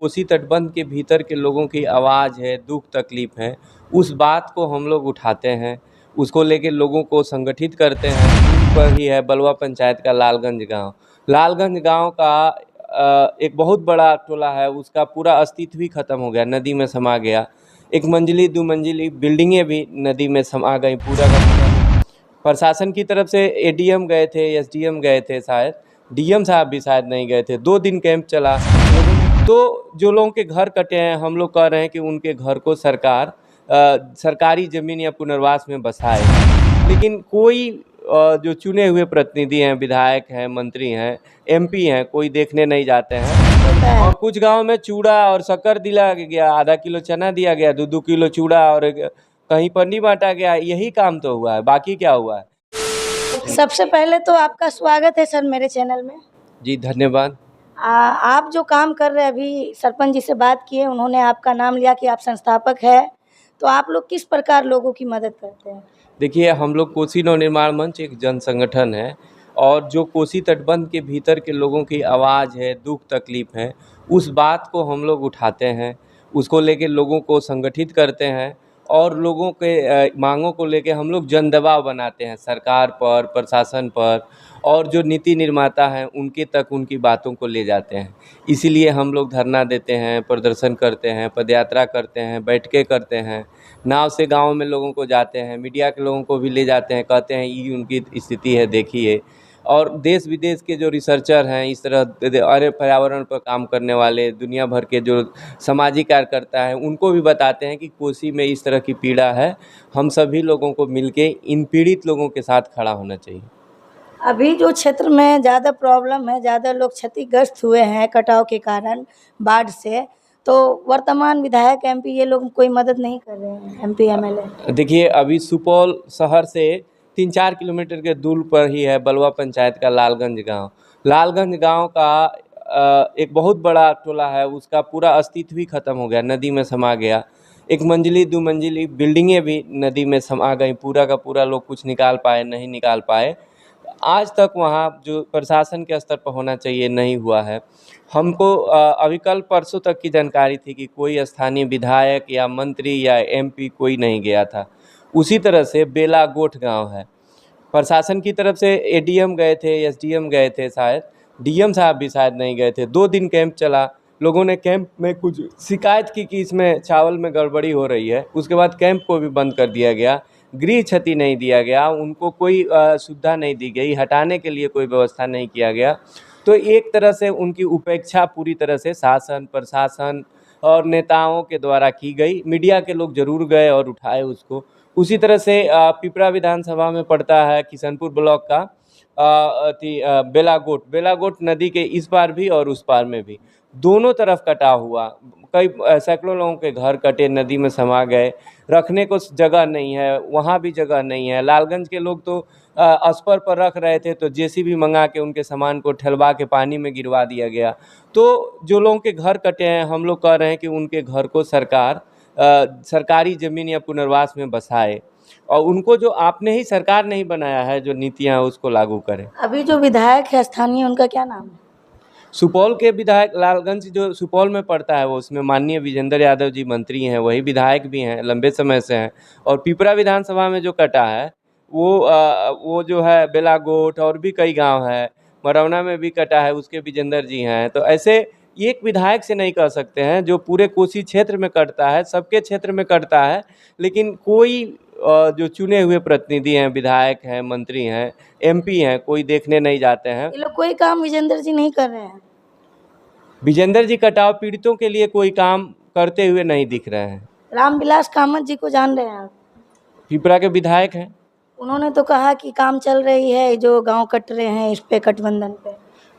कोसी तटबंध के भीतर के लोगों की आवाज़ है, दुख तकलीफ है, उस बात को हम लोग उठाते हैं, उसको लेके लोगों को संगठित करते हैं। दूर पर ही है बलुआ पंचायत का लालगंज गांव। लालगंज गांव का एक बहुत बड़ा टोला है, उसका पूरा अस्तित्व ही खत्म हो गया, नदी में समा गया। एक मंजिली दो मंजिली बिल्डिंगें भी नदी में समा गई पूरा का पूरा। प्रशासन की तरफ से एडीएम गए थे, एसडीएम गए थे, शायद डीएम साहब भी शायद नहीं गए थे। 2 दिन कैंप चला। तो जो लोगों के घर कटे हैं, हम लोग कह रहे हैं कि उनके घर को सरकार सरकारी ज़मीन या पुनर्वास में बसाए। लेकिन कोई जो चुने हुए प्रतिनिधि हैं, विधायक हैं, मंत्री हैं, एमपी हैं, कोई देखने नहीं जाते हैं। और कुछ गांव में चूड़ा और शक्कर दिया गया, आधा किलो चना दिया गया, 2-2 किलो चूड़ा और कहीं पन्नी बांटा गया। यही काम तो हुआ है, बाकी क्या हुआ है? सबसे पहले तो आपका स्वागत है सर मेरे चैनल में। जी धन्यवाद। आप जो काम कर रहे हैं, अभी सरपंच जी से बात किए, उन्होंने आपका नाम लिया कि आप संस्थापक हैं, तो आप लोग किस प्रकार लोगों की मदद करते हैं? देखिए, हम लोग कोसी नवनिर्माण मंच एक जन संगठन है और जो कोसी तटबंध के भीतर के लोगों की आवाज़ है, दुख तकलीफ है, उस बात को हम लोग उठाते हैं, उसको लेके लोगों को संगठित करते हैं और लोगों के मांगों को लेके हम लोग जन दबाव बनाते हैं सरकार पर, प्रशासन पर, और जो नीति निर्माता हैं उनके तक उनकी बातों को ले जाते हैं। इसीलिए हम लोग धरना देते हैं, प्रदर्शन करते हैं, पदयात्रा करते हैं, बैठकें करते हैं, नाव से गाँव में लोगों को जाते हैं, मीडिया के लोगों को भी ले जाते हैं, कहते हैं ये उनकी स्थिति है, देखिए। और देश विदेश के जो रिसर्चर हैं, इस तरह अरे पर्यावरण पर काम करने वाले दुनिया भर के जो सामाजिक कार्यकर्ता हैं, उनको भी बताते हैं कि कोसी में इस तरह की पीड़ा है। हम सभी लोगों को मिलके इन पीड़ित लोगों के साथ खड़ा होना चाहिए। अभी जो क्षेत्र में ज़्यादा प्रॉब्लम है, ज़्यादा लोग क्षतिग्रस्त हुए हैं कटाव के कारण, बाढ़ से, तो वर्तमान विधायक एमपी ये लोग कोई मदद नहीं कर रहे हैं, एमपी एमएलए? देखिए, अभी सुपौल शहर से 3-4 किलोमीटर के दूर पर ही है बलुआ पंचायत का लालगंज गांव। लालगंज गांव का एक बहुत बड़ा टोला है, उसका पूरा अस्तित्व ही खत्म हो गया, नदी में समा गया। एक मंजिली 2 मंजिली बिल्डिंगें भी नदी में समा गई, पूरा का पूरा लोग कुछ निकाल पाए, नहीं निकाल पाए। आज तक वहाँ जो प्रशासन के स्तर पर होना चाहिए नहीं हुआ है। हमको अभी कल परसों तक की जानकारी थी कि कोई स्थानीय विधायक या मंत्री या एमपी कोई नहीं गया था। उसी तरह से बेलागोट गांव है, प्रशासन की तरफ से एडीएम गए थे, एसडीएम गए थे, शायद डीएम साहब भी शायद नहीं गए थे। 2 दिन कैंप चला। लोगों ने कैंप में कुछ शिकायत की कि इसमें चावल में गड़बड़ी हो रही है। उसके बाद कैंप को भी बंद कर दिया गया, गृह क्षति नहीं दिया गया, उनको कोई सुविधा नहीं दी गई, हटाने के लिए कोई व्यवस्था नहीं किया गया। तो एक तरह से उनकी उपेक्षा पूरी तरह से शासन, प्रशासन और नेताओं के द्वारा की गई। मीडिया के लोग जरूर गए और उठाए उसको। उसी तरह से पिपरा विधानसभा में पड़ता है किशनपुर ब्लॉक का बेलागोट नदी के इस पार भी और उस पार में भी, दोनों तरफ कटाव हुआ। कई सैकड़ों लोगों के घर कटे, नदी में समा गए, रखने को जगह नहीं है, वहाँ भी जगह नहीं है। लालगंज के लोग तो अस्पर पर रख रहे थे, तो जेसीबी मंगा के उनके सामान को ठलवा के पानी में गिरवा दिया गया। तो जो लोगों के घर कटे हैं, हम लोग कह रहे हैं कि उनके घर को सरकार सरकारी ज़मीन या पुनर्वास में बसाए और उनको जो आपने ही सरकार नहीं बनाया है, जो नीतियाँ हैं उसको लागू करें। अभी जो विधायक है स्थानीय, उनका क्या नाम है? सुपौल के विधायक, लालगंज जो सुपौल में पड़ता है, वो उसमें माननीय विजेंद्र यादव जी मंत्री हैं, वही विधायक भी हैं, लंबे समय से हैं। और पिपरा विधानसभा में जो कटा है वो जो है बेलागोट, और भी कई गांव है, मरौना में भी कटा है, उसके विजेंद्र जी हैं। तो ऐसे एक विधायक से नहीं कह सकते हैं, जो पूरे कोसी क्षेत्र में कटता है, सबके क्षेत्र में कटता है। लेकिन कोई जो चुने हुए प्रतिनिधि हैं, विधायक हैं, मंत्री हैं, एमपी हैं, कोई देखने नहीं जाते हैं। ये लोग कोई काम विजेंद्र जी नहीं कर रहे हैं? विजेंद्र जी कटाव पीड़ितों के लिए कोई काम करते हुए नहीं दिख रहे हैं। रामविलास कामत जी को जान रहे हैं आप? पिपरा के विधायक हैं। उन्होंने तो कहा कि काम चल रही है, जो गांव कट रहे हैं इस पे, गठबंधन पे।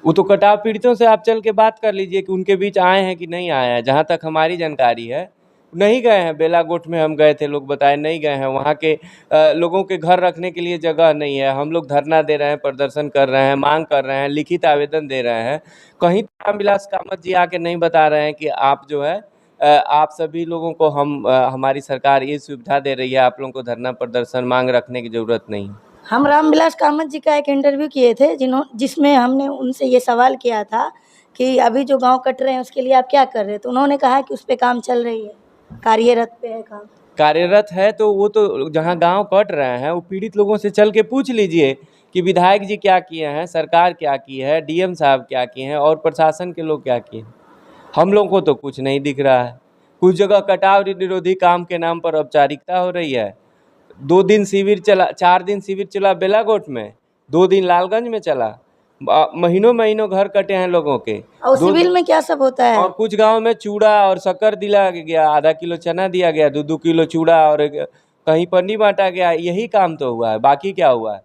वो तो कटाव पीड़ितों से आप चल के बात कर लीजिए कि उनके बीच आए हैं कि नहीं आए हैं। जहाँ तक हमारी जानकारी है, नहीं गए हैं। बेलागोट में हम गए थे, लोग बताए नहीं गए हैं। वहाँ के लोगों के घर रखने के लिए जगह नहीं है। हम लोग धरना दे रहे हैं, प्रदर्शन कर रहे हैं, मांग कर रहे हैं, लिखित आवेदन दे रहे हैं। कहीं रामविलास कामत जी आके नहीं बता रहे हैं कि आप जो है आप सभी लोगों को हमारी सरकार ये सुविधा दे रही है, आप लोगों को धरना प्रदर्शन मांग रखने की ज़रूरत नहीं। हम रामविलास कामत जी का एक इंटरव्यू किए थे, जिसमें हमने उनसे ये सवाल किया था कि अभी जो गांव कट रहे हैं उसके लिए आप क्या कर रहे हैं, तो उन्होंने कहा कि उस पे काम चल रही है, कार्यरत पे है काम। कार्यरत है तो वो तो जहाँ गांव कट रहे हैं वो पीड़ित लोगों से चल के पूछ लीजिए कि विधायक जी क्या किए हैं, सरकार क्या की है, डीएम साहब क्या किए हैं और प्रशासन के लोग क्या किए हैं। हम लोगों को तो कुछ नहीं दिख रहा है। कुछ जगह कटाव निरोधी काम के नाम पर औपचारिकता हो रही है। 2 दिन शिविर चला, 4 दिन शिविर चला बेलागोट में, 2 दिन लालगंज में चला। महीनों महीनों घर कटे हैं लोगों के। और दो सिविल में क्या सब होता है? और कुछ गांव में चूड़ा और शक्कर दिला गया, आधा किलो चना दिया गया, 2-2 किलो चूड़ा और कहीं पन्नी बांटा गया। यही काम तो हुआ है, बाकी क्या हुआ है।